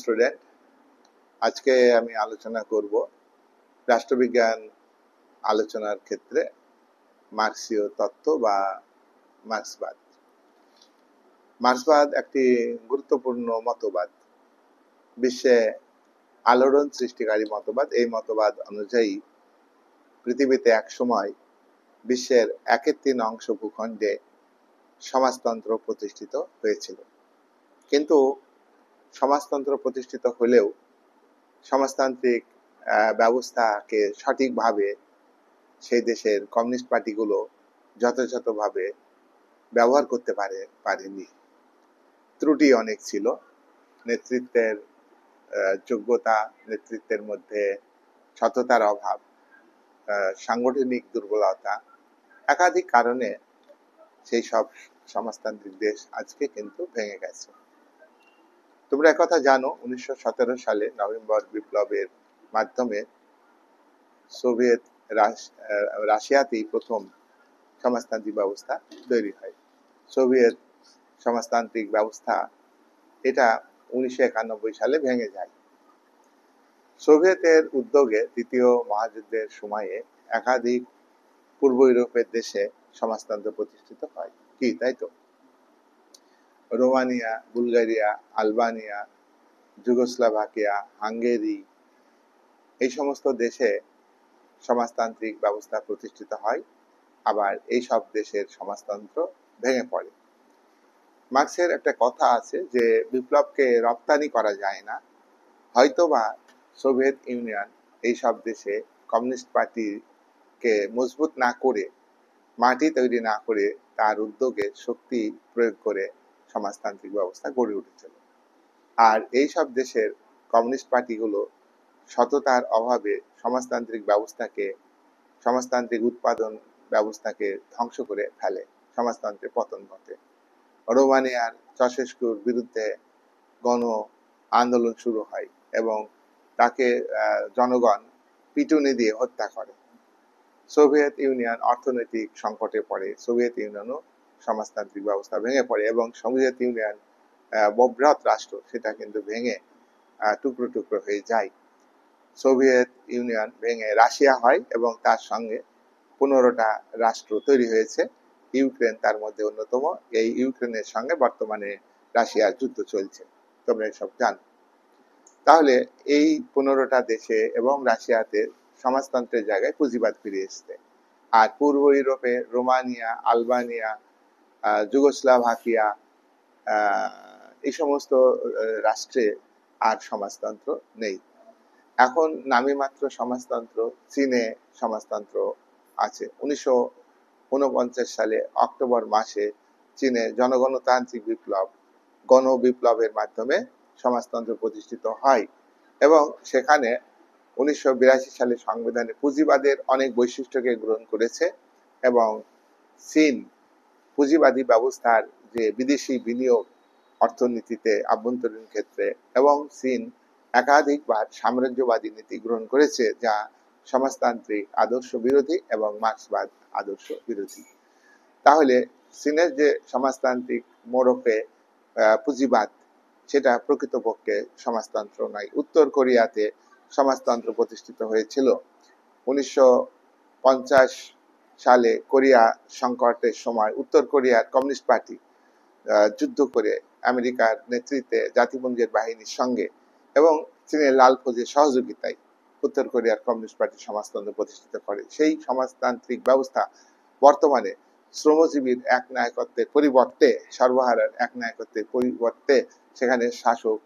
Student, আজকে আমি আলোচনা করব রাষ্ট্রবিজ্ঞান আলোচনার ক্ষেত্রে মার্ক্সীয় তত্ত্ব বা মার্ক্সবাদ। মার্ক্সবাদ একটি গুরুত্বপূর্ণ মতবাদ, বিশ্বে আলোড়ন সৃষ্টিকারী মতবাদ। এই মতবাদ অনুযায়ী পৃথিবীতে এক সময় বিশ্বের 1/3 ভূখণ্ডে সমাজতন্ত্র প্রতিষ্ঠিত হয়েছিল, কিন্তু সমাজতন্ত্র প্রতিষ্ঠিত হলেও সমাজতান্ত্রিক ব্যবস্থাকে সঠিকভাবে সেই দেশের কমিউনিস্ট পার্টিগুলো যথাযথভাবে ব্যবহার করতে পারেনি। ত্রুটি অনেক ছিল, নেতৃত্বের যোগ্যতা, নেতৃত্বের মধ্যে সততার অভাব, সাংগঠনিক দুর্বলতা, একাধিক কারণে সেই সব সমাজতান্ত্রিক দেশ আজকে কিন্তু ভেঙে গেছে। তোমরা একথা জানো, 1917 সালে নভেম্বর বিপ্লবের মাধ্যমে সোভিয়েত রাশিয়াতেই প্রথম সমাজতান্ত্রিক ব্যবস্থা তৈরি হয়। সোভিয়েত সমাজতান্ত্রিক ব্যবস্থা এটা 1991 সালে ভেঙে যায়। সোভিয়েতের উদ্যোগে দ্বিতীয় মহাযুদ্ধের সময়ে একাধিক পূর্ব ইউরোপের দেশে সমাজতন্ত্র প্রতিষ্ঠিত হয়। কি তাই তো? রোমানিয়া, বুলগেরিয়া, আলবানিয়া, যুগোস্লাভাকিয়া, হাঙ্গেরি, এই সমস্ত দেশে সমাজতান্ত্রিক ব্যবস্থা প্রতিষ্ঠিত হয়। আবার এই সব দেশের সমাজতন্ত্র ভেঙে পড়ে। মার্ক্সের একটা কথা আছে যে বিপ্লবকে রপ্তানি করা যায় না। হয়তোবা সোভিয়েত ইউনিয়ন এই সব দেশে কমিউনিস্ট পার্টিকে মজবুত না করে, মাটি তৈরি না করে, তার উদ্যোগে শক্তি প্রয়োগ করে সমাজতান্ত্রিক ব্যবস্থা গড়ে উঠেছিল। আর এই সব দেশের কমিউনিস্ট পার্টিগুলো সততার অভাবে সমাজতান্ত্রিক ব্যবস্থাকে, সমাজতান্ত্রিক উৎপাদন ব্যবস্থাকে ধ্বংস করে ফেলে, সমাজতন্ত্রের পতন ঘটে। রোমানিয়ার চাউশেস্কুর বিরুদ্ধে গণ আন্দোলন শুরু হয় এবং তাকে জনগণ পিটুনি দিয়ে হত্যা করে। সোভিয়েত ইউনিয়ন অর্থনৈতিক সংকটে পড়ে, সোভিয়েত ইউনিয়নও সমাজতান্ত্রিক ব্যবস্থা ভেঙে পড়ে এবং সোভিয়েত ইউনিয়ন বৃহৎ রাষ্ট্র, সেটা কিন্তু ভেঙে টুকরো টুকরো হয়ে যায়। সোভিয়েত ইউনিয়ন ভেঙে রাশিয়া হয় এবং তার সঙ্গে 15টা রাষ্ট্র তৈরি হয়েছে। ইউক্রেন তার মধ্যে অন্যতম। এই ইউক্রেনের সঙ্গে বর্তমানে রাশিয়ার যুদ্ধ চলছে, তোমরা এসব জানো। তাহলে এই 15টা দেশে এবং রাশিয়াতে সমাজতন্ত্রের জায়গায় পুঁজিবাদ ফিরে এসছে। আর পূর্ব ইউরোপে রোমানিয়া, আলবানিয়া, যুগোস্লাভাকিয়া, এই সমস্ত রাষ্ট্রে আর সমাজতন্ত্র নেই। এখন নামে মাত্র সমাজতন্ত্র, চীনে সমাজতন্ত্র আছে। 1949 সালে অক্টোবর মাসে চীনে জনগণতান্ত্রিক বিপ্লব, গণবিপ্লবের মাধ্যমে সমাজতন্ত্র প্রতিষ্ঠিত হয় এবং সেখানে 1982 সালে সংবিধানে পুঁজিবাদের অনেক বৈশিষ্ট্যকে গ্রহণ করেছে এবং চীন পুঁজিবাদী ব্যবস্থার যে বিদেশি বিনিয়োগ অর্থনীতিতে, আভ্যন্তরীণ ক্ষেত্রে, এবং চীন একাধিকবার সাম্রাজ্যবাদী নীতি গ্রহণ করেছে যা সমাজতান্ত্রিক আদর্শ বিরোধী এবং মার্ক্সবাদ আদর্শ বিরোধী। তাহলে চীনের যে সমাজতান্ত্রিক মোড়কে পুঁজিবাদ, সেটা প্রকৃতপক্ষে সমাজতন্ত্র নয়। উত্তর কোরিয়াতে সমাজতন্ত্র প্রতিষ্ঠিত হয়েছিল। 1950 সালে কোরিয়া সংকটের সময় উত্তর কোরিয়ার কমিউনিস্ট পার্টি যুদ্ধ করে আমেরিকার নেতৃত্বে জাতিপুঞ্জের বাহিনীর সঙ্গে এবং চীনের লাল ফৌজের সহযোগিতায় উত্তর কোরিয়ার কমিউনিস্ট পার্টি সমাজতন্ত্র প্রতিষ্ঠিত করে। সেই সমাজতান্ত্রিক ব্যবস্থা বর্তমানে শ্রমজীবীর একনায়কত্বের পরিবর্তে, সর্বহারার একনায়কত্বের পরিবর্তে সেখানে শাসক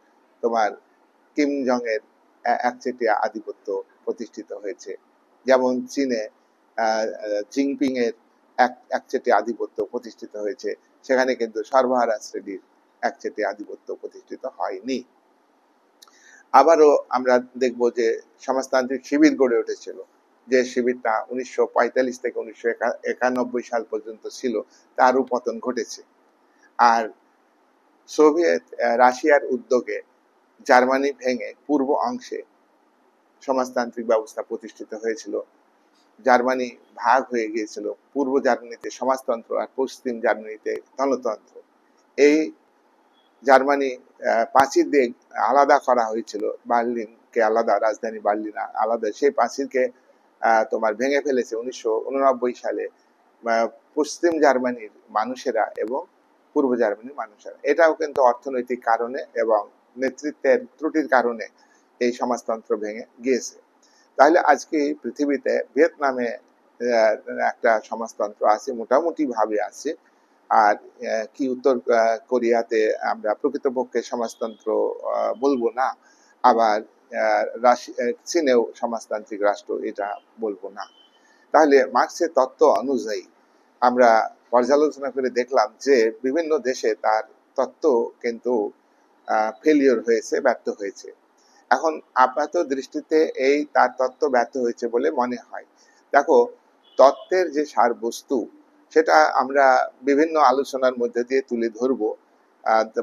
তোমার কিম জং এর একচেটিয়া আধিপত্য প্রতিষ্ঠিত হয়েছে। যেমন চীনে জিনপিং এর একচেটিয়া আধিপত্য প্রতিষ্ঠিত হয়েছে, সেখানে কিন্তু সর্বহারা শ্রেণীর একচেটিয়া আধিপত্য প্রতিষ্ঠিত হয়নি। আবারও আমরা দেখব যে সমাজতান্ত্রিক শিবির গড়ে উঠেছিল, যে শিবিরটা 1945 থেকে 1991 সাল পর্যন্ত ছিল, তারও পতন ঘটেছে। আর সোভিয়েত রাশিয়ার উদ্যোগে জার্মানি ভেঙে পূর্ব অংশে সমাজতান্ত্রিক ব্যবস্থা প্রতিষ্ঠিত হয়েছিল। জার্মানি ভাগ হয়ে গিয়েছিল, পূর্ব জার্মানিতে সমাজতন্ত্র আর পশ্চিম জার্মানিতে গণতন্ত্র। এই জার্মানি প্রাচীর দিয়ে আলাদা করা হয়েছিল, বার্লিনকে আলাদা, রাজধানী বার্লিন আলাদা, সেই প্রাচীরকে তোমার ভেঙে ফেলেছে 1989 সালে পশ্চিম জার্মানির মানুষেরা এবং পূর্ব জার্মানির মানুষেরা। এটাও কিন্তু অর্থনৈতিক কারণে এবং নেতৃত্বের ত্রুটির কারণে এই সমাজতন্ত্র ভেঙে গিয়েছে। তাহলে আজকে পৃথিবীতে ভিয়েতনামে একটা সমাজতন্ত্র আছে, মোটামুটি ভাবে আছে। আর কি উত্তর কোরিয়াতে আমরা প্রকৃতপক্ষে সমাজতন্ত্র বলবো না, আবার চীনেও সমাজতান্ত্রিক রাষ্ট্র এটা বলবো না। তাহলে মার্ক্সের তত্ত্ব অনুযায়ী আমরা পর্যালোচনা করে দেখলাম যে বিভিন্ন দেশে তার তত্ত্ব কিন্তু ফেলিওর হয়েছে, ব্যর্থ হয়েছে। এখন আপাত দৃষ্টিতে এই তার তত্ত্ব ব্যর্থ হয়েছে বলে মনে হয়। দেখো, তত্ত্বের যে সার বস্তু সেটা আমরা বিভিন্ন আলোচনার মধ্যে দিয়ে তুলে ধরবো।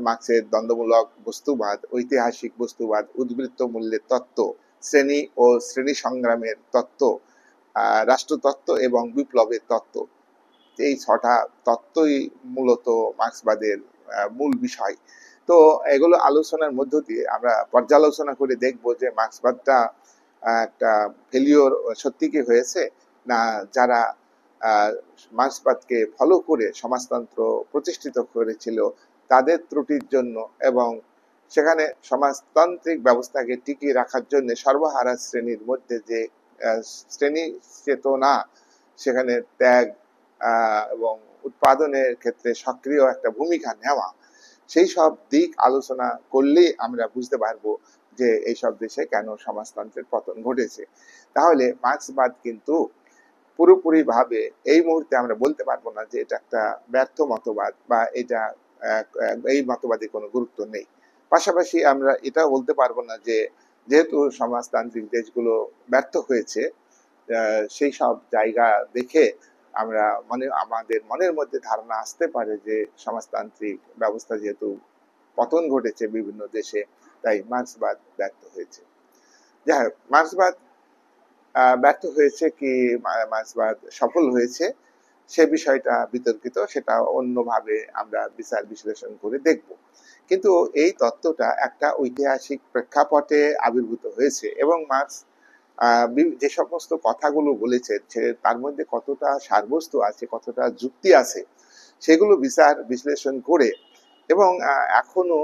মার্ক্সের দ্বন্দ্বমূলক বস্তুবাদ, ঐতিহাসিক বস্তুবাদ, উদ্বৃত্ত মূল্যের তত্ত্ব, শ্রেণী ও শ্রেণী সংগ্রামের তত্ত্ব, রাষ্ট্রতত্ত্ব এবং বিপ্লবের তত্ত্ব। এই ছটা তত্ত্বই মূলত মার্ক্সবাদের মূল বিষয়। তো এগুলো আলোচনার মধ্য দিয়ে আমরা পর্যালোচনা করে দেখব যে মার্ক্সবাদটা একটা ফেলিওর সত্যি কি হয়েছে, না যারা মার্ক্সবাদকে ফলো করে সমাজতন্ত্র প্রতিষ্ঠিত করেছিল তাদের ত্রুটির জন্য এবং সেখানে সমাজতান্ত্রিক ব্যবস্থাকে টিকিয়ে রাখার জন্য সর্বহারা শ্রেণীর মধ্যে যে শ্রেণী চেতনা, সেখানে ত্যাগ এবং উৎপাদনের ক্ষেত্রে সক্রিয় একটা ভূমিকা নেওয়া, সেই সব দিক আলোচনা করলেই আমরা বুঝতে পারবো যে এইসব দেশে কেন সমাজতন্ত্রের পতন ঘটেছে। তাহলে মার্ক্সবাদ কিন্তু পুরোপুরি ভাবে এই মুহূর্তে আমরা বলতে পারবো না যে এটা একটা ব্যর্থ মতবাদ বা এটা এই মতবাদে কোনো গুরুত্ব নেই। পাশাপাশি আমরা এটাও বলতে পারবো না যে যেহেতু সমাজতান্ত্রিক দেশগুলো ব্যর্থ হয়েছে, সেই সব জায়গা দেখে আমরা আমাদের মনের মধ্যে ধারণা আসতে পারে যে সমাজতান্ত্রিক ব্যবস্থা যেহেতু পতন ঘটেছে বিভিন্ন দেশে, তাই মার্ক্সবাদ ব্যর্থ হয়েছে। যাই হোক, মার্ক্সবাদ ব্যর্থ হয়েছে কি মার্ক্সবাদ সফল হয়েছে সে বিষয়টা বিতর্কিত, সেটা অন্যভাবে আমরা বিচার বিশ্লেষণ করে দেখব। কিন্তু এই তত্ত্বটা একটা ঐতিহাসিক প্রেক্ষাপটে আবির্ভূত হয়েছে এবং মার্ক্স যে সমস্ত কথাগুলো বলেছেন তার মধ্যে কতটা সারবস্তু আছে, কতটা যুক্তি আছে, সেগুলো বিচার বিশ্লেষণ করে এবং এখনো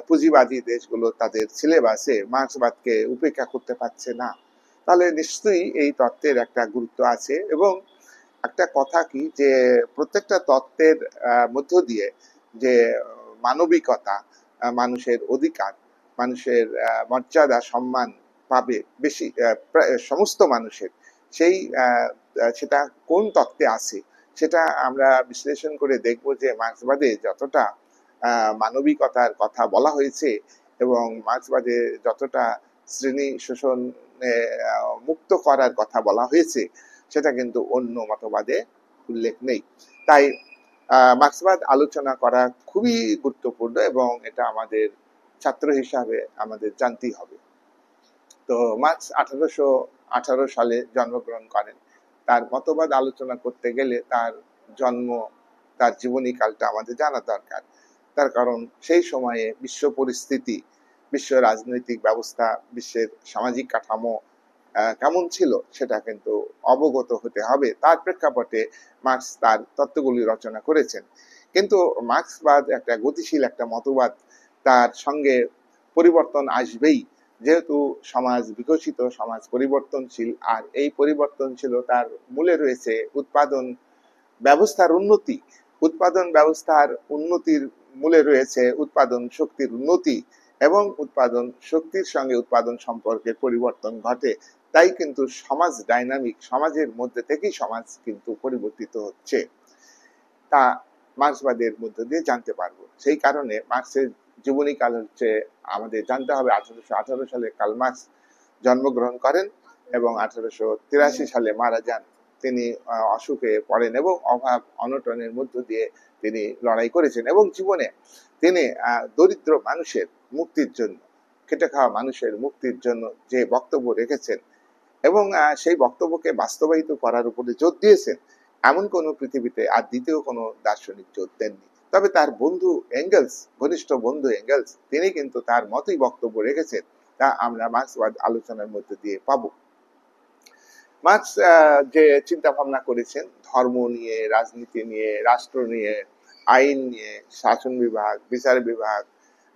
পুঁজিবাদী দেশগুলো তাদের সিলেবাসে মার্ক্সবাদকে উপেক্ষা করতে পারছে না, তাহলে নিশ্চয়ই এই তত্ত্বের একটা গুরুত্ব আছে। এবং একটা কথা কি, যে প্রত্যেকটা তত্ত্বের মধ্য দিয়ে যে মানবিকতা, মানুষের অধিকার, মানুষের মর্যাদা, সম্মান পাবে বেশি সমস্ত মানুষের, সেই সেটা কোন তত্ত্বে আছে সেটা আমরা বিশ্লেষণ করে দেখব যে মার্ক্সবাদে যতটা মানবিকতার কথা বলা হয়েছে এবং মার্ক্সবাদে যতটা শ্রেণী শোষণ মুক্ত করার কথা বলা হয়েছে সেটা কিন্তু অন্য মতবাদে উল্লেখ নেই। তাই মার্ক্সবাদ আলোচনা করা খুবই গুরুত্বপূর্ণ এবং এটা আমাদের ছাত্র হিসাবে আমাদের জানতেই হবে। তো মার্ক্স 1818 সালে জন্মগ্রহণ করেন। তার মতবাদ আলোচনা করতে গেলে তার জন্ম, তার জীবনী কালটা আমাদের জানা দরকার। তার কারণ সেই সময়ে বিশ্ব পরিস্থিতি, বিশ্ব রাজনৈতিক ব্যবস্থা, বিশ্বের সামাজিক কাঠামো কেমন ছিল সেটা কিন্তু অবগত হতে হবে। তার প্রেক্ষাপটে মার্ক্স তার তত্ত্বগুলি রচনা করেছেন। কিন্তু মার্ক্সবাদ একটা গতিশীল একটা মতবাদ, তার সঙ্গে পরিবর্তন আসবেই, যেহেতু সমাজ বিকশিত, সমাজ পরিবর্তনশীল, আর এই পরিবর্তনশীলতার মূলে রয়েছে উৎপাদন ব্যবস্থার উন্নতি। উৎপাদন ব্যবস্থার উন্নতির মূলে রয়েছে উৎপাদন শক্তির উন্নতি এবং উৎপাদন শক্তির সঙ্গে উৎপাদন সম্পর্কের পরিবর্তন ঘটে। তাই কিন্তু সমাজ ডাইনামিক, সমাজের মধ্যে থেকেই সমাজ কিন্তু পরিবর্তিত হচ্ছে, তা মার্ক্সবাদের মধ্য দিয়ে জানতে পারবো। সেই কারণে মার্ক্সের জীবনীকাল হচ্ছে আমাদের জানতে হবে। 1818 সালে কার্ল মার্ক্স জন্মগ্রহণ করেন এবং 1883 সালে মারা যান। তিনি অসুখে পড়েন এবং অভাব অনটনের মধ্য দিয়ে তিনি লড়াই করেছেন এবং জীবনে তিনি দরিদ্র মানুষের মুক্তির জন্য, খেটে খাওয়া মানুষের মুক্তির জন্য যে বক্তব্য রেখেছেন এবং সেই বক্তব্যকে বাস্তবায়িত করার উপরে জোর দিয়েছেন, এমন কোনো পৃথিবীতে আর দ্বিতীয় কোনো দার্শনিক জোর দেননি। তবে তার বন্ধু এঙ্গেলস, ঘনিষ্ঠ বন্ধু এঙ্গেলস, তিনি কিন্তু তার মতই বক্তব্য রেখেছেন, তা আমরা মার্ক্সবাদ আলোচনার মধ্যে দিয়ে পাবো। মার্ক্স যে চিন্তা ভাবনা করেছেন ধর্ম নিয়ে, রাজনীতি নিয়ে, রাষ্ট্র নিয়ে, আইন নিয়ে, শাসন বিভাগ, বিচার বিভাগ,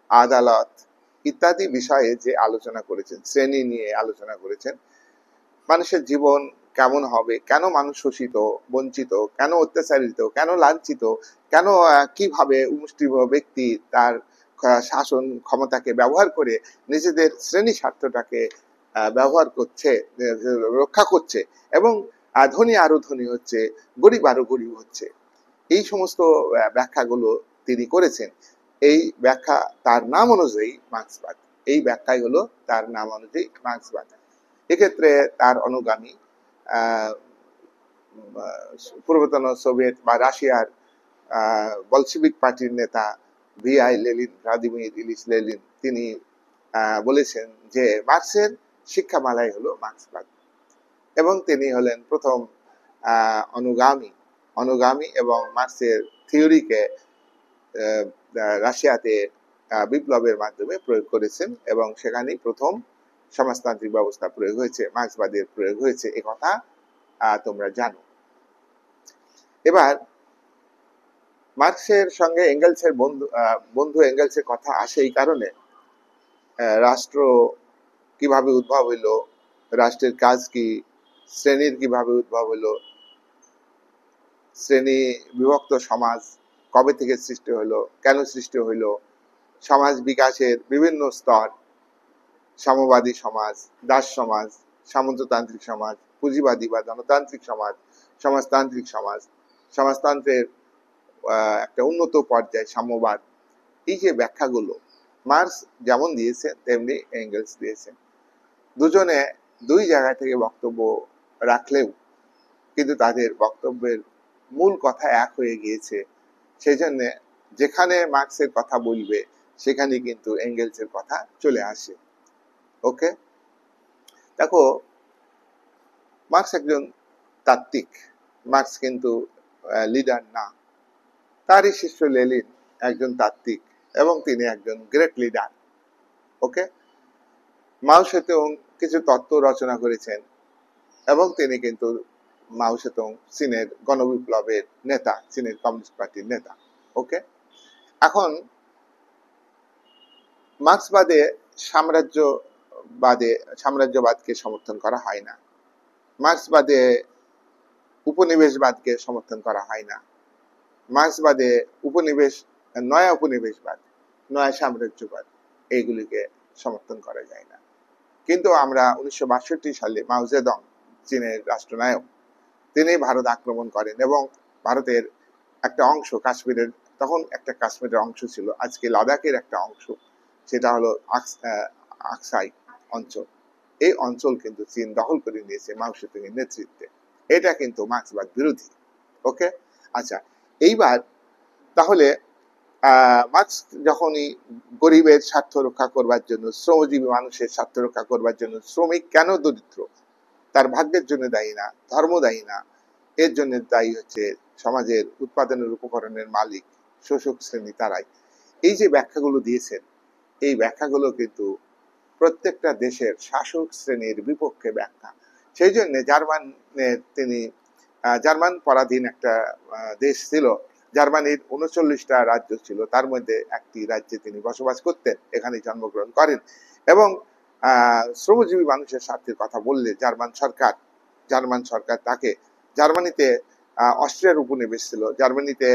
আদালত ইত্যাদি বিষয়ে যে আলোচনা করেছেন, শ্রেণী নিয়ে আলোচনা করেছেন, মানুষের জীবন কেমন হবে, কেন মানুষ শোষিত, বঞ্চিত, কেন অত্যাচারিত, কেন লাঞ্ছিত, কেন কিভাবে মুষ্টিমেয় ব্যক্তি তার শাসন ক্ষমতাকে ব্যবহার করে নিজেদের শ্রেণী স্বার্থটাকে ব্যবহার করছে, রক্ষা করছে, এবং ধনী আরো ধনী হচ্ছে, গরিব আরো গরিব হচ্ছে, এই সমস্ত ব্যাখ্যাগুলো তিনি করেছেন। এই ব্যাখ্যা তার নাম অনুযায়ী মার্ক্সবাদ, এই ব্যাখ্যাই হলো তার নাম অনুযায়ী মার্ক্সবাদ। এক্ষেত্রে তার অনুগামী পূর্বতন সোভিয়েত বা রাশিয়ার বলশেভিক পার্টির নেতা V I Lenin, Vladimir Ilyich Lenin, তিনি বলেছেন যে মার্ক্সের শিক্ষামালাই হলো মার্ক্সবাদ, এবং তিনি হলেন প্রথম অনুগামী এবং মার্ক্সের থিওরিকে রাশিয়াতে বিপ্লবের মাধ্যমে প্রয়োগ করেছেন, এবং সেখানেই প্রথম সমাজতান্ত্রিক ব্যবস্থা প্রয়োগ হয়েছে, মার্ক্সবাদের প্রয়োগ হয়েছে, এ কথা তোমরা জানো। এবার মার্ক্সের সঙ্গে এঙ্গেলসের বন্ধু এঙ্গেলসের কথা আসে এই কারণে, রাষ্ট্র কিভাবে উদ্ভব হইলো, রাষ্ট্রের কাজ কি, শ্রেণীর কিভাবে উদ্ভব হইলো, শ্রেণী বিভক্ত সমাজ কবে থেকে সৃষ্টি হলো, কেন সৃষ্টি হইলো, সমাজ বিকাশের বিভিন্ন স্তর, সাম্যবাদী সমাজ, দাস সমাজ, সামন্ততান্ত্রিক সমাজ, পুঁজিবাদী বা গণতান্ত্রিক সমাজ, সমাজতান্ত্রিক সমাজ, সমাজতন্ত্রের একটা উন্নত পর্যায়ে সাম্যবাদ, এই যে ব্যাখ্যাগুলো মার্ক্স যেমন দিয়েছেন তেমনি এঙ্গেলস দিয়েছেন। দুজনে দুই জায়গা থেকে বক্তব্য রাখলেও কিন্তু তাদের বক্তব্যের মূল কথা এক হয়ে গিয়েছে, সেই জন্য যেখানে মার্ক্সের কথা বলবে সেখানে কিন্তু এঙ্গেলসের কথা চলে আসে। ওকে, দেখো মার্ক্স একজন তাত্ত্বিক, মার্ক্স কিন্তু লিডার না। তারই শিষ্য লেনিন একজন তাত্ত্বিক এবং তিনি একজন গ্রেট লিডার। ওকে, মাও সেতুং কিছু তত্ত্ব রচনা করেছেন এবং তিনি কিন্তু মাও সেতুং চীনের গণবিপ্লবের নেতা, চীনের কমিউনিস্ট পার্টির নেতা। ওকে, এখন মার্ক্সবাদে সাম্রাজ্যবাদকে সমর্থন করা হয় না, মার্ক্সবাদে উপনিবেশবাদকে সমর্থন করা হয় না, মার্ক্সবাদে নয়া উপনিবেশবাদ, নয়া সাম্রাজ্যবাদ, এইগুলিকে সমর্থন করা যায় না। কিন্তু আমরা 1962 সালে মাও জেদং, চীনের রাষ্ট্রনায়ক, তিনি ভারত আক্রমণ করেন এবং ভারতের একটা অংশ, কাশ্মীরের, তখন একটা কাশ্মীরের অংশ ছিল, আজকে লাদাখের একটা অংশ, সেটা হলো আকসাই অঞ্চল, এই অঞ্চল কিন্তু চীন দখল করে নিয়েছে মাও সেতুং এর নেতৃত্বে। এটা কিন্তু মার্ক্সবাদ বিরোধী। ওকে, আচ্ছা, এইবার তাহলে মার্ক্স যখনই গরিবের স্বার্থ রক্ষা করবার জন্য, শ্রমজীবী মানুষের স্বার্থ রক্ষা করবার জন্য, শ্রমিক কেন দরিদ্র তার ভাগ্যের জন্য দায়ী না, ধর্ম দায়ী না, এর জন্য দায়ী হচ্ছে সমাজের উৎপাদনের উপকরণের মালিক শোষক শ্রেণী, তারাই। এই যে ব্যাখ্যাগুলো দিয়েছেন, এই ব্যাখ্যাগুলো কিন্তু প্রত্যেকটা দেশের শাসক শ্রেণীর বিপক্ষে ব্যাখ্যা। সেই জন্য জার্মান পরাধীন একটা দেশ ছিল, জার্মানির 39টা রাজ্য ছিল, তার মধ্যে একটি রাজ্যে তিনি বসবাস করতেন, এখানে জন্মগ্রহণ করেন, এবং শ্রমজীবী মানুষের স্বার্থের কথা বললে জার্মান সরকার তাকে, জার্মানিতে অস্ট্রিয়ার উপনিবেশ ছিল, জার্মানিতে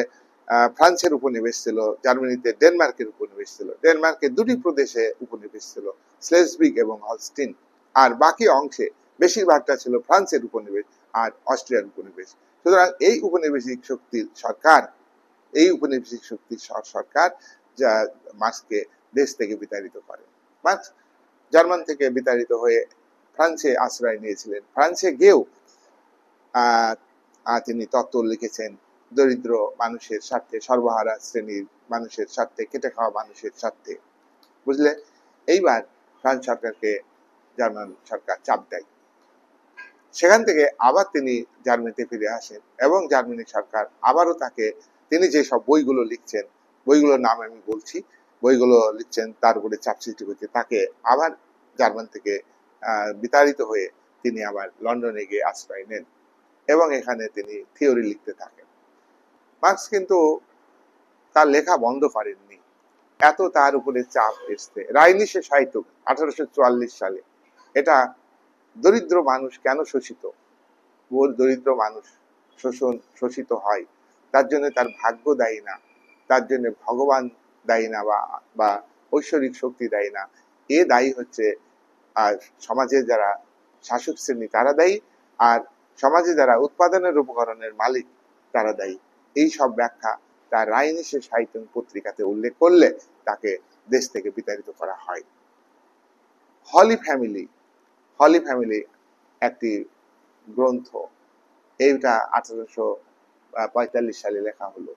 ফ্রান্সের উপনিবেশ ছিল, জার্মানিতে ডেনমার্কের উপনিবেশ ছিল, ডেনমার্কের দুটি প্রদেশে উপনিবেশ ছিল, স্লেজবিগ এবং হলস্টিন, আর বাকি অংশে বেশিরভাগটা ছিল ফ্রান্সের উপনিবেশ আর অস্ট্রিয়ার উপনিবেশ। সুতরাং এই উপনিবেশিক শক্তির সরকার যা মার্ক্সকে দেশ থেকে বিতাড়িত করে। মার্ক্স জার্মান থেকে বিতাড়িত হয়ে ফ্রান্সে আশ্রয় নিয়েছিলেন। ফ্রান্সে গিয়েও তিনি তত্ত্ব লিখেছেন দরিদ্র মানুষের স্বার্থে, সর্বহারা শ্রেণীর মানুষের স্বার্থে, খেটে খাওয়া মানুষের স্বার্থে, বুঝলে। এইবার ফ্রান্স সরকারকে জার্মান সরকার চাপ দেয়, সেখান থেকে আবার তিনি জার্মানিতে ফিরে আসেন এবং জার্মানি সরকার আবারও তাকে তিনি যে সব বইগুলো লিখছেন, বইগুলোর নাম আমি বলছি, বইগুলো লিখছেন, তার উপরে চাপ সৃষ্টি করছে, তাকে আবার জার্মান থেকে বিতাড়িত হয়ে তিনি আবার লন্ডনে গিয়ে আশ্রয় নেন এবং এখানে তিনি থিওরি লিখতে থাকেন। মার্কস কিন্তু তার লেখা বন্ধ করেননি, এত তার উপরে চাপ এসছে। রাইনিশে সাহিত্য 1844 সালে, এটা দরিদ্র মানুষ কেন শোষিত, দরিদ্র মানুষ শোষিত হয়, তার জন্য তার ভাগ্য দায়ী না, তার জন্য ভগবান দায়ী না, বা ঐশ্বরিক শক্তি দায়ী না, এ দায়ী হচ্ছে আর সমাজে যারা শাসক শ্রেণী তারা দায়ী, আর সমাজে যারা উৎপাদনের উপকরণের মালিক তারা দায়ী। এই সব ব্যাখ্যা তার রাইনিশে সাহিত্য পত্রিকাতে উল্লেখ করলে তাকে দেশ থেকে বিতাড়িত করা হয়। হলি ফ্যামিলি একটি গ্রন্থ, এইটা 1845 সালে লেখা হলো।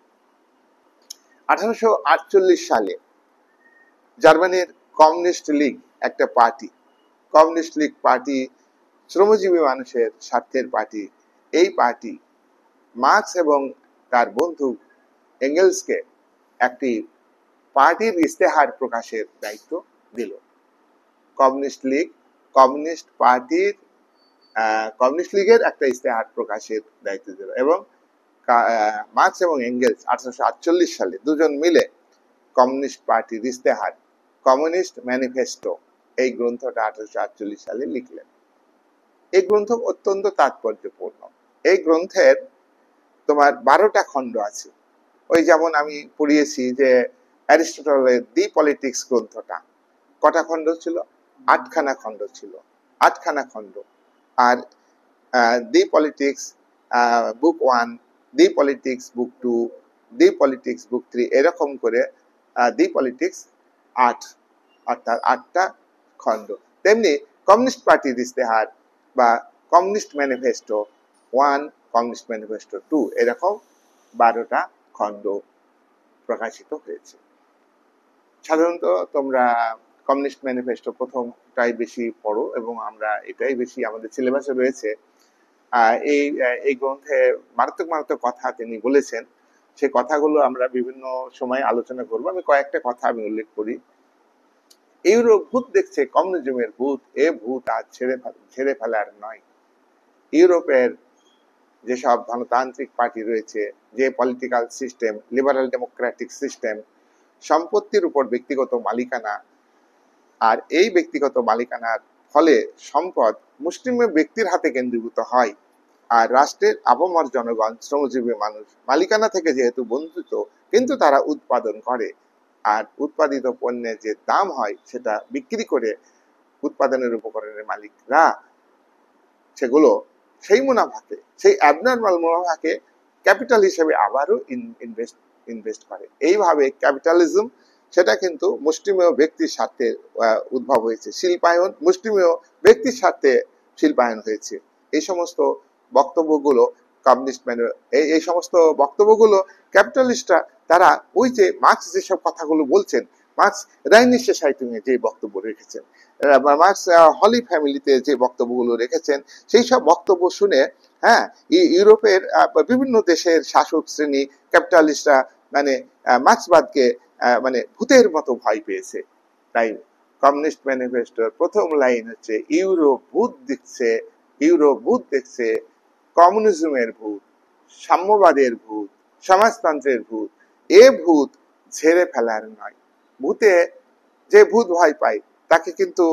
1848 সালে জার্মানির কমিউনিস্ট লীগ একটা পার্টি, কমিউনিস্ট লীগ পার্টি শ্রমজীবী মানুষের স্বার্থের পার্টি। এই পার্টি মার্কস এবং তার বন্ধু এঙ্গেলসকে একটি পার্টির ইস্তেহার প্রকাশের দায়িত্ব দিল। কমিউনিস্ট লীগের একটা ইস্তেহার প্রকাশের দায়িত্ব দিল এবং মার্কস এবং এঙ্গেলস 1848 সালে দুজন মিলে কমিউনিস্ট পার্টির ইস্তেহার, কমিউনিস্ট ম্যানিফেস্টো, এই গ্রন্থটা 1848 সালে লিখলেন। এই গ্রন্থ অত্যন্ত তাৎপর্যপূর্ণ। এই গ্রন্থের তোমার 12টা খণ্ড আছে। ওই যেমন আমি পড়িয়েছি যে অ্যারিস্টটলের দি পলিটিক্স গ্রন্থটা কটা খণ্ড ছিল? 8খানা খণ্ড ছিল, 8খানা খণ্ড। আর দি পলিটিক্স বুক 1, দি পলিটিক্স বুক 2, দি পলিটিক্স বুক 3, এরকম করে দি পলিটিক্স 8, অর্থাৎ 8টা খণ্ড। তেমনি কমিউনিস্ট পার্টির ইস্তেহার বা কমিউনিস্ট ম্যানিফেস্টো 1, কমিউনিস্ট ম্যানিফেস্টো 2, এরকম 12টা খণ্ড প্রকাশিত হয়েছে। সাধারণত তোমরা কমিউনিস্ট ম্যানিফেস্টো প্রথমটাই বেশি পড়ো এবং আমরা এটাই বেশি আমাদের সিলেবাসে রয়েছে। এই গ্রন্থে মারাত্মক কথা তিনি বলেছেন, সে কথাগুলো আমরা বিভিন্ন সময় আলোচনা করব। আমি কয়েকটা কথা আমি উল্লেখ করি। ইউরোপ ভূত দেখছে, কমিউনিজমের ভূত, এ ভূত আজ ছেড়ে ফেলার নয়। ইউরোপের যেসব গণতান্ত্রিক পার্টি রয়েছে, যে political system, liberal Democratic system, সম্পত্তির উপর ব্যক্তিগত মালিকানা, আর এই ব্যক্তিগত মালিকানার ফলে সম্পদ মুষ্টিমেয় ব্যক্তির হাতে কেন্দ্রীভূত হয়, আর রাষ্ট্রের আপামর জনগণ, শ্রমজীবী মানুষ মালিকানা থেকে যেহেতু বঞ্চিত, কিন্তু তারা উৎপাদন করে, আর উৎপাদিত পণ্যের যে দাম হয় সেটা বিক্রি করে উৎপাদনের উপকরণের মালিকরা সেগুলো সেই মুনাফাকে, সেই অ্যাবনর্মাল মুনাফাকে ক্যাপিটাল হিসেবে আবারও ইনভেস্ট করে। এইভাবে ক্যাপিটালিজম, সেটা কিন্তু মুষ্টিমেয় ব্যক্তির স্বার্থে উদ্ভব হয়েছে। শিল্পায়ন মুষ্টিমেয় ব্যক্তির স্বার্থে শিল্পায়ন হয়েছে। এই সমস্ত বক্তব্যগুলো এই সমস্ত বক্তব্যগুলো ক্যাপিটালিস্টরা, তারা ওই যে মার্কস যেসব কথাগুলো বলছেন, মার্কস রাইনিশে সাহিত্যে যে বক্তব্য রেখেছেন, মার্কস হলি ফ্যামিলিতে যে বক্তব্যগুলো রেখেছেন, সেই সব বক্তব্য শুনে ইউরোপের বিভিন্ন দেশের শাসক শ্রেণী, ক্যাপিটালিস্টরা মানে মার্কসবাদকে মানে ভূতের মতো ভয় পেয়েছে। তাই কমিউনিস্ট ম্যানিফেস্টোর প্রথম লাইন হচ্ছে, ইউরোপ ভূত দেখছে, কমিউনিজমের ভূত, সাম্যবাদের ভূত, সমাজতন্ত্রের ভূত, এ ভূত ঝেড়ে ফেলার নয়। যে ভূত ভয় পায় তাকে কিন্তু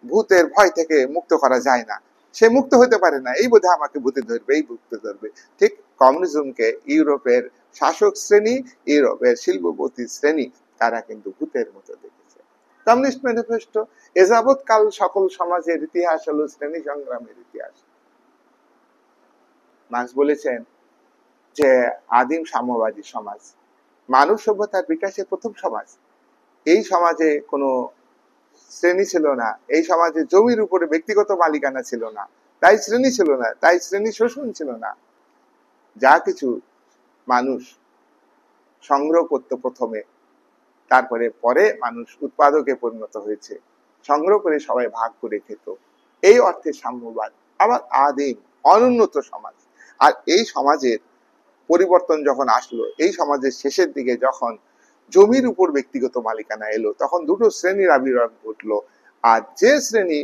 ভূতের ভয় থেকে মুক্ত করা যায় না, সে মুক্ত হতে পারে না, এই বোধে আমাকে ভূতে ধরবে, এই ভূতে ধরবে। ঠিক কমিউনিজমকে ইউরোপের শাসক শ্রেণী, ইউরোপের শিল্পপতি শ্রেণী, তারা কিন্তু ভূতের মতো দেখেছে। কমিউনিস্ট ম্যানিফেস্টো, এযাবৎকাল সকল সমাজের ইতিহাস হলো শ্রেণী সংগ্রামের ইতিহাস। মার্কস বলেছেন যে আদিম সাম্যবাদী সমাজ মানব সভ্যতার বিকাশের প্রথম সমাজ। এই সমাজে কোনো শ্রেণী ছিল না, এই সমাজে জমির উপরে ব্যক্তিগত মালিকানা ছিল না, তাই শ্রেণী ছিল না, তাই শ্রেণী শোষণ ছিল না। যা কিছু মানুষ সংগ্রহ করত প্রথমে, তারপরে পরে মানুষ উৎপাদকে পরিণত হয়েছে, সংগ্রহ করে সবাই ভাগ করে খেত, এই অর্থে সাম্যবাদ। আবার আদিম অনুন্নত সমাজ, আর এই সমাজের পরিবর্তন যখন আসলো, এই সমাজের শেষের দিকে যখন জমির উপর ব্যক্তিগত মালিকানা এলো, তখন দুটো শ্রেণীর আবির্ভাব ঘটলো। আর যে শ্রেণী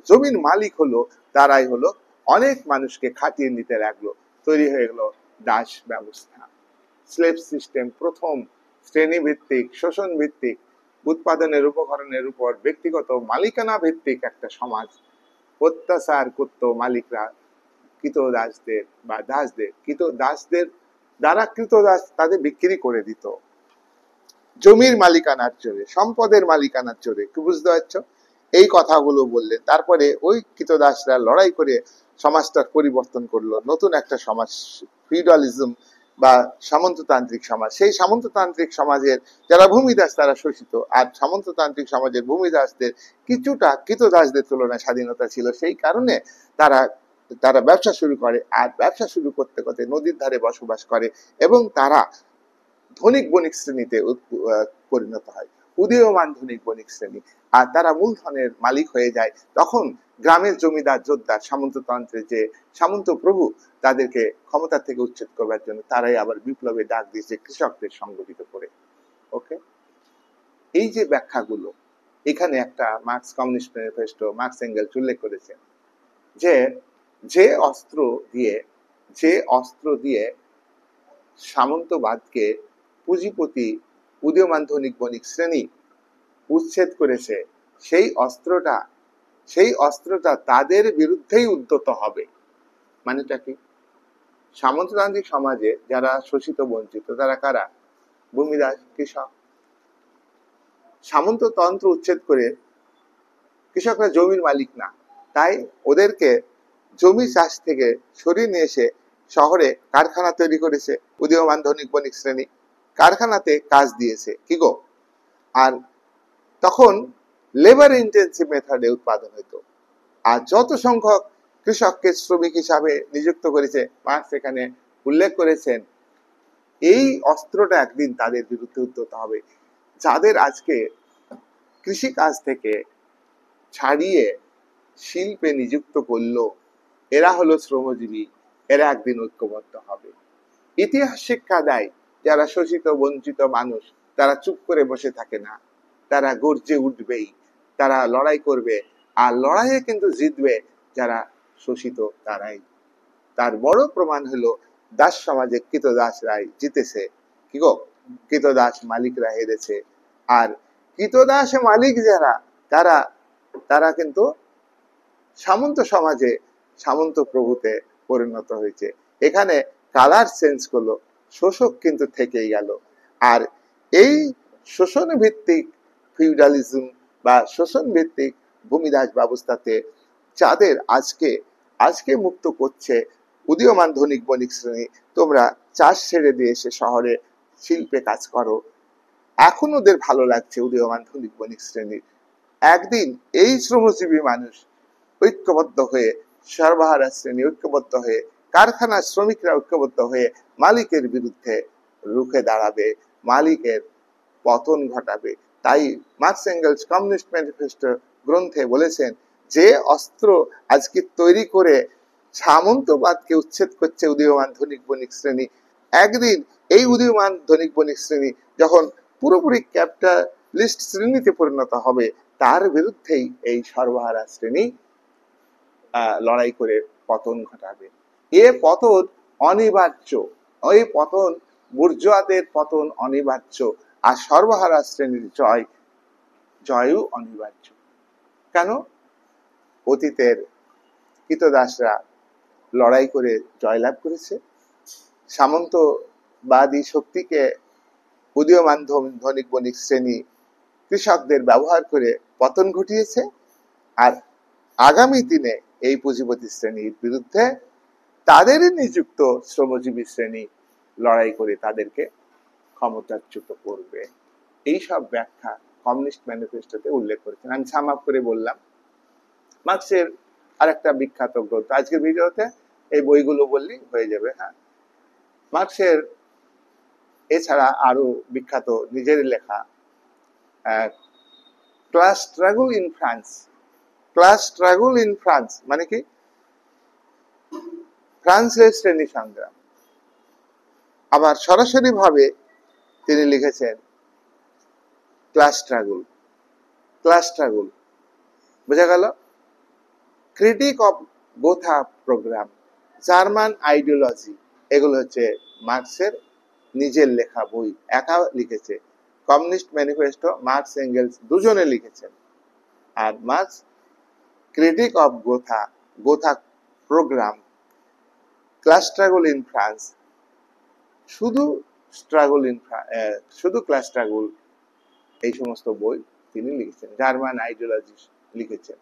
জমির মালিক হলো, তারাই হলো অনেক মানুষকে খাটিয়ে নিতে লাগলো। তৈরি হয়ে গেল দাস ব্যবস্থা, স্লেভ সিস্টেম। প্রথম শ্রেণীভিত্তিক, শোষণ ভিত্তিক, উৎপাদনের উপকরণের উপর ব্যক্তিগত মালিকানা ভিত্তিক একটা সমাজ অত্যাচার করত মালিকরা কৃতদাসদের বা দাসদের। কৃতদাসদের দ্বারা কৃতদাস তাদের বিক্রি করে দিত জমির মালিকানার জোরে, সম্পদের মালিকানার জোরে। কি বুঝতে পারছো? এই কথাগুলো বললেন। তারপরে ওই কৃতদাসরা লড়াই করে সমাজটার পরিবর্তন করলো, নতুন একটা সমাজ, ফিউডালিজম বা সামন্ততান্ত্রিক সমাজ। সেই সামন্ততান্ত্রিক সমাজের যারা ভূমিদাস তারা শোষিত, আর সামন্ততান্ত্রিক সমাজের ভূমিদাসদের কিছুটা কৃতদাসদের তুলনায় স্বাধীনতা ছিল। সেই কারণে তারা তারা ব্যবসা শুরু করে, আর ব্যবসা শুরু করতে করতে নদীর ধারে বসবাস করে, এবং তারা ধনিক বণিক শ্রেণীতে পরিণত হয়, উদীয়মান ধনিক বণিক শ্রেণী। আর তারা মূলধনের মালিক হয়ে যায়। তখন গ্রামের জমিদার জোদ্দার সামন্ততন্ত্রের যে সামন্ত প্রভু, তাদেরকে ক্ষমতা থেকে উচ্ছেদ করবার জন্য তারাই আবার বিপ্লবে ডাক দিয়েছে কৃষকদের সংগঠিত করে। ওকে, এই যে ব্যাখ্যাগুলো, এখানে একটা Marx communist manifesto, Marx Engels উল্লেখ করেছেন যে যে অস্ত্র দিয়ে সামন্তবাদকে পুঁজিপতি উদীয়মান ধনিক বণিক শ্রেণী উচ্ছেদ করেছে, সেই অস্ত্রটা তাদের বিরুদ্ধেই উদ্যত হবে। মানেটা কি? সামন্ততান্ত্রিক সমাজে যারা শোষিত বঞ্চিত, তারা কারা? ভূমিদাস, কৃষক। সামন্ততন্ত্র উচ্ছেদ করে কৃষকরা জমির মালিক না, তাই ওদেরকে জমি চাষ থেকে সরিয়ে নিয়ে এসে শহরে কারখানা তৈরি করেছে উদীয়মান ধনিক বণিক শ্রেণী, কারখানাতে কাজ দিয়েছে। কি গো? আর তখন লেবার ইন্টেন্সিভ মেথডে উৎপাদন হতো। আর যত সংখ্যক কৃষককে শ্রমিক হিসাবে নিযুক্ত করেছে, মার্কস এখানে উল্লেখ করেছেন, এই অস্ত্রটা একদিন তাদের বিরুদ্ধে উদ্যত হবে। যাদের আজকে কৃষি কাজ থেকে ছাড়িয়ে শিল্পে নিযুক্ত করলো, এরা হলো শ্রমজীবী, এরা একদিন ঐক্যবদ্ধ হবে। ইতিহাস শিক্ষা দেয়, যারা শোষিত বঞ্চিত মানুষ তারা চুপ করে বসে থাকে না, তারা গর্জে উঠবেই, তারা লড়াই করবে। আর লড়াইয়ে কিন্তু জিতবে যারা শোষিত, তারাই। তার বড় প্রমাণ হলো দাস সমাজে কৃতদাসরাই জিতেছে। কি গো? কৃতদাস মালিকরা হেরেছে। আর কৃতদাস মালিক যারা, তারা তারা কিন্তু সামন্ত সমাজে সামন্ত প্রভুতে পরিণত হয়েছে। এখানে কালার চেঞ্জ করলো, শোষক কিন্তু থেকেই গেল। আর এই শোষণ ভিত্তিক ফিউডালিজম বা শোষণ ভিত্তিক ভূমিদাস ব্যবস্থাতে যাদের আজকে মুক্ত করছে উদীয়মান ধনিক বণিক শ্রেণী, তোমরা চাষ ছেড়ে দিয়ে এসে শহরে শিল্পে কাজ করো, এখন ওদের ভালো লাগছে উদীয়মান ধনিক বণিক শ্রেণীর। একদিন এই শ্রমজীবী মানুষ ঐক্যবদ্ধ হয়ে, সর্বহারা শ্রেণী ঐক্যবদ্ধ হয়ে, কারখানার শ্রমিকরা ঐক্যবদ্ধ হয়ে মালিকের বিরুদ্ধে রুখে দাঁড়াবে, মালিকের পতন ঘটাবে। তাই মার্কস এঙ্গেলস কমিউনিস্ট ম্যানিফেস্টো গ্রন্থে বলেছেন, যে অস্ত্র আজকে তৈরি করে সামন্তবাদকে উচ্ছেদ করছে উদীয়মান ধনিক বণিক শ্রেণী, একদিন এই উদীয়মান ধনিক বণিক শ্রেণী যখন পুরোপুরি ক্যাপিটালিস্ট শ্রেণীতে পরিণত হবে, তার বিরুদ্ধেই এই সর্বহারা শ্রেণী লড়াই করে পতন ঘটাবে। এ পতন অনিবার্য, ওই পতন বুর্জোয়াদের পতন অনিবার্য, আর সর্বহারা শ্রেণীর জয়ও অনিবার্য। কেন? অতীতের কৃতদাসরা লড়াই করে জয়লাভ করেছে, সামন্তবাদী শক্তিকে উদীয়মান ধনিক বণিক শ্রেণী কৃষকদের ব্যবহার করে পতন ঘটিয়েছে। আর আগামী দিনে এই পুঁজিপতি শ্রেণীর বিরুদ্ধে তাদেরই নিযুক্ত শ্রমজীবী শ্রেণী লড়াই করে তাদেরকে ক্ষমতাচ্যুত করবে। এই সব ব্যাখ্যা কমিউনিস্ট ম্যানিফেস্টোতে উল্লেখ করেছেন। আমি সাম আপ করে বললাম। মার্কসের আরেকটা বিখ্যাত গ্রন্থ, আজকের ভিডিওতে এই বইগুলো বললেই হয়ে যাবে। হ্যাঁ, মার্কসের এছাড়া আরো বিখ্যাত নিজের লেখা class struggle in France. Class struggle in France মানে কি? ফ্রান্সের শ্রেণী সংগ্রাম। আবার সরাসরি ভাবে তিনি লিখেছেন ক্লাস স্ট্রাগল। ক্লাস স্ট্রাগল বোঝা গেল? Critique of Gotha programme, German ideology, এগুলো হচ্ছে মার্কসের নিজের লেখা বই, একা লিখেছে। কমিউনিস্ট ম্যানিফেস্টো মার্কস এঙ্গেলস দুজনে লিখেছেন। আর Marx critique of Gotha, Gotha programme, class struggle in France, শুধু স্ট্রাগল ইন শুধু ক্লাস স্ট্রাগল, এই সমস্ত বই তিনি লিখেছেন। জার্মান আইডিওলজি লিখেছেন।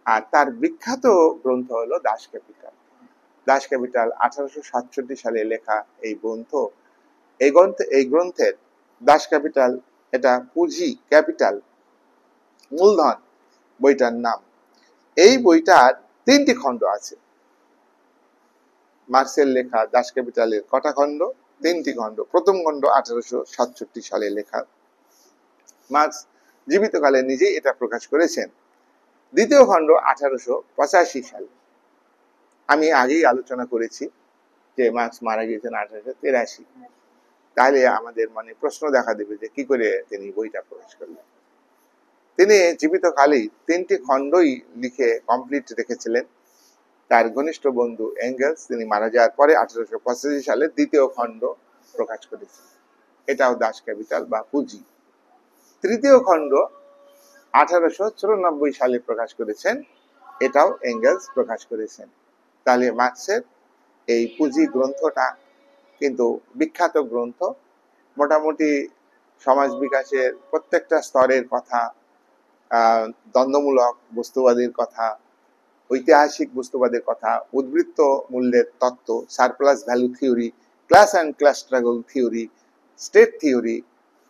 আর তার বিখ্যাত গ্রন্থ হলো দাস ক্যাপিটাল। দাস ক্যাপিটাল 1867 সালে লেখা এই গ্রন্থ। এই গ্রন্থের দাস ক্যাপিটাল, এটা পুঁজি, ক্যাপিটাল, মূলধন বইটার নাম। এই বইটার 3টি খণ্ড আছে। মার্কসের লেখা দাস ক্যাপিটালের কটা খণ্ড? 3টি খণ্ড। প্রথম খণ্ড 1867 সালে লেখা, মার্কস জীবিতকালে নিজেই এটা প্রকাশ করেছেন। দ্বিতীয় খণ্ড 1885 সালে। আমি আগেই আলোচনা করেছি যে মার্কস মারা গিয়েছেন 1883। তাহলে আমাদের মনে প্রশ্ন দেখা দেবে যে কি করে তিনি বইটা প্রকাশ করলেন। তিনি জীবিতকালেই 3টি খণ্ডই লিখে কমপ্লিট রেখেছিলেন। তার ঘনিষ্ঠ বন্ধু এঙ্গেলস তিনি মারা যাওয়ার পরে 1885 সালে দ্বিতীয় খণ্ড প্রকাশ করেছেন। এটাও দাস ক্যাপিটাল বা পুঁজি। তৃতীয় খণ্ড 1894 সালে প্রকাশ করেছেন, এটাও এঙ্গেলস প্রকাশ করেছেন। তাহলে মার্কসের এই পুঁজি গ্রন্থটা কিন্তু বিখ্যাত গ্রন্থ। মোটামুটি সমাজ বিকাশের প্রত্যেকটা স্তরের কথা, দ্বন্দ্বমূলক বস্তুবাদের কথা, ঐতিহাসিক বস্তুবাদের কথা, উদ্বৃত্ত মূল্যের তত্ত্ব, surplus value theory, class and class struggle theory, state theory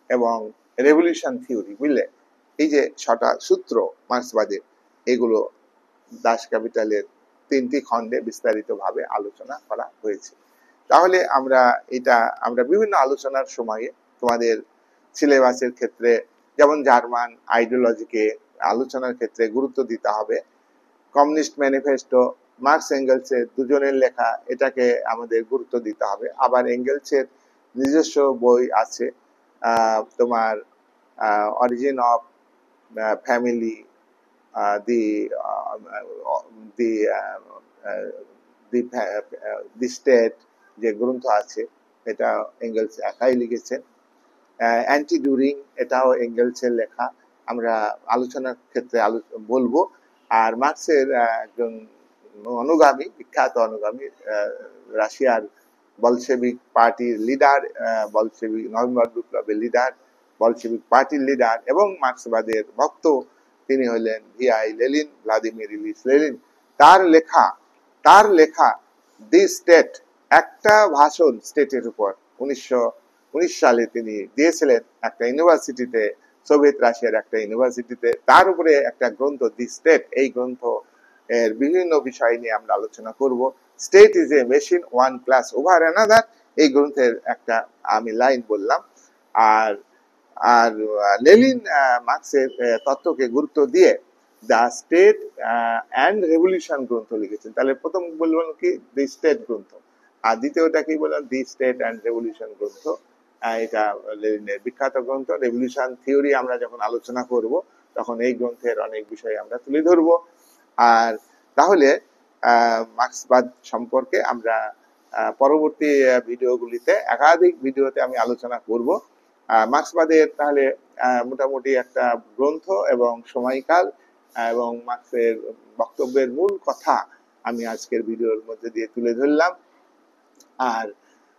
এবং রেভলিউশন থিওরি, বুঝলে? এই যে 6টা সূত্র মার্ক্সবাদের, এগুলো দাস ক্যাপিটালের 3টি খণ্ডে বিস্তারিতভাবে আলোচনা করা হয়েছে। তাহলে আমরা বিভিন্ন আলোচনার সময়ে তোমাদের সিলেবাসের ক্ষেত্রে, যেমন জার্মান আইডিওলজিকে আলোচনার ক্ষেত্রে গুরুত্ব দিতে হবে। কমিউনিস্ট ম্যানিফেস্টো মার্কস এঙ্গেলসের দুজনের লেখা, এটাকে আমাদের গুরুত্ব দিতে হবে। আবার এঙ্গেলসের নিজস্ব বই আছে, তোমার origin of family, the state যে গ্রন্থ আছে, এটা এঙ্গেলস একাই লিখেছেন। অ্যান্টি ডুরিং, এটাও এঙ্গেলসের লেখা, আমরা আলোচনার ক্ষেত্রে বলবো। আর মার্কসের একজন অনুগামী, বিখ্যাত অনুগামী, রাশিয়ার বলশেভিক পার্টির লিডার, বলশেভিক নভেম্বর বিপ্লবের লিডার, বলশেভিক পার্টির লিডার এবং মার্ক্সবাদের ভক্ত, তিনি হলেন V I Lenin, Vladimir Ilyich Lenin. তার লেখা দি স্টেট, একটা ভাষণ স্টেটের উপর 1919 সালে তিনি দিয়েছিলেন একটা ইউনিভার্সিটিতে, সোভিয়েত রাশিয়ার একটা ইউনিভার্সিটিতে। তার উপরে একটা গ্রন্থ দি স্টেট, এই গ্রন্থ এর বিভিন্ন বিষয় নিয়ে আমরা আলোচনা করব। State is a machine one class over another, এই গ্রন্থের একটা আমি লাইন বললাম। আর লেনিন মার্ক্সের তত্ত্বকে গুরুত্ব দিয়ে দ্য স্টেট অ্যান্ড রেভলিউশন গ্রন্থ লিখেছেন। তাহলে প্রথম বললাম কি দি স্টেট গ্রন্থ, আর দ্বিতীয়টা কি বললাম দি স্টেট অ্যান্ড রেভলিউশন গ্রন্থ। এটা লেনিনের বিখ্যাত গ্রন্থ। রেভলিউশন থিওরি আমরা যখন আলোচনা করব তখন এই গ্রন্থের অনেক বিষয় আমরা তুলে ধরবো। আর তাহলে মার্ক্সবাদ সম্পর্কে আমরা পরবর্তী ভিডিওগুলিতে, একাধিক ভিডিওতে আমি আলোচনা করব। মার্ক্সবাদের তাহলে মোটামুটি একটা গ্রন্থ এবং সময়কাল এবং মার্ক্সের বক্তব্যের মূল কথা আমি আজকের ভিডিওর মধ্যে দিয়ে তুলে ধরলাম। আর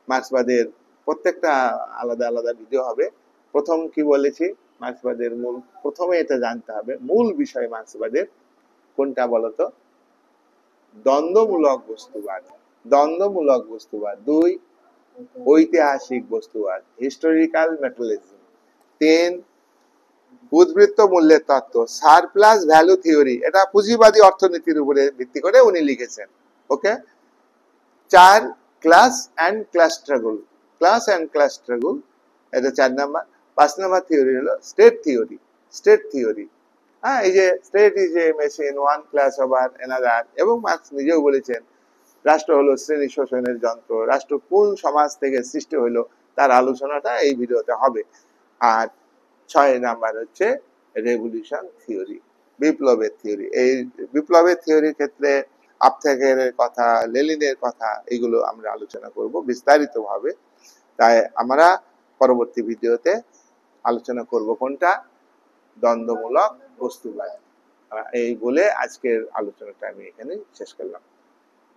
মার্ক্সবাদের প্রত্যেকটা আলাদা আলাদা ভিডিও হবে। প্রথম কি বলেছি, মার্ক্সবাদের মূল, প্রথমে এটা জানতে হবে মূল বিষয় মার্ক্সবাদের কোনটা বলতো? দ্বন্দ্বমূলক বস্তুবাদ। দ্বন্দ্বমূলক বস্তুবাদ। 2, ঐতিহাসিক বস্তুবাদ, হিস্টোরিক্যাল ম্যাটেরিয়ালিজম। 3, উদ্বৃত্ত মূল্যের তত্ত্ব, সারপ্লাস ভ্যালু থিওরি, এটা পুঁজিবাদী অর্থনীতির উপরে ভিত্তি করে উনি লিখেছেন। ওকে। 4, class and class struggle. Class and class struggle, এটা 4 নাম্বার। 5 নাম্বার থিওরি হলো স্টেট থিওরি। স্টেট থিওরি, এই যে state is a machine one class over another, এবং মার্ক্স নিজেও বলেছেন রাষ্ট্র হলো শ্রেণী শোষণের যন্ত্র, রাষ্ট্র কোন সমাজ থেকে সৃষ্টি হইলো তার আলোচনাটা এই ভিডিওতে হবে। আর 6 নাম্বার হচ্ছে রেভলিউশন থিওরি, বিপ্লবের থিওরি। এই বিপ্লবের থিওরির ক্ষেত্রে আফথেকের কথা, লেনিনের কথা, এগুলো আমরা আলোচনা করব বিস্তারিতভাবে। তাই আমরা পরবর্তী ভিডিওতে আলোচনা করব কোনটা, দ্বন্দ্বমূলক বস্তুবাদ। এই বলে আজকের আলোচনাটা আমি এখানে শেষ করলাম।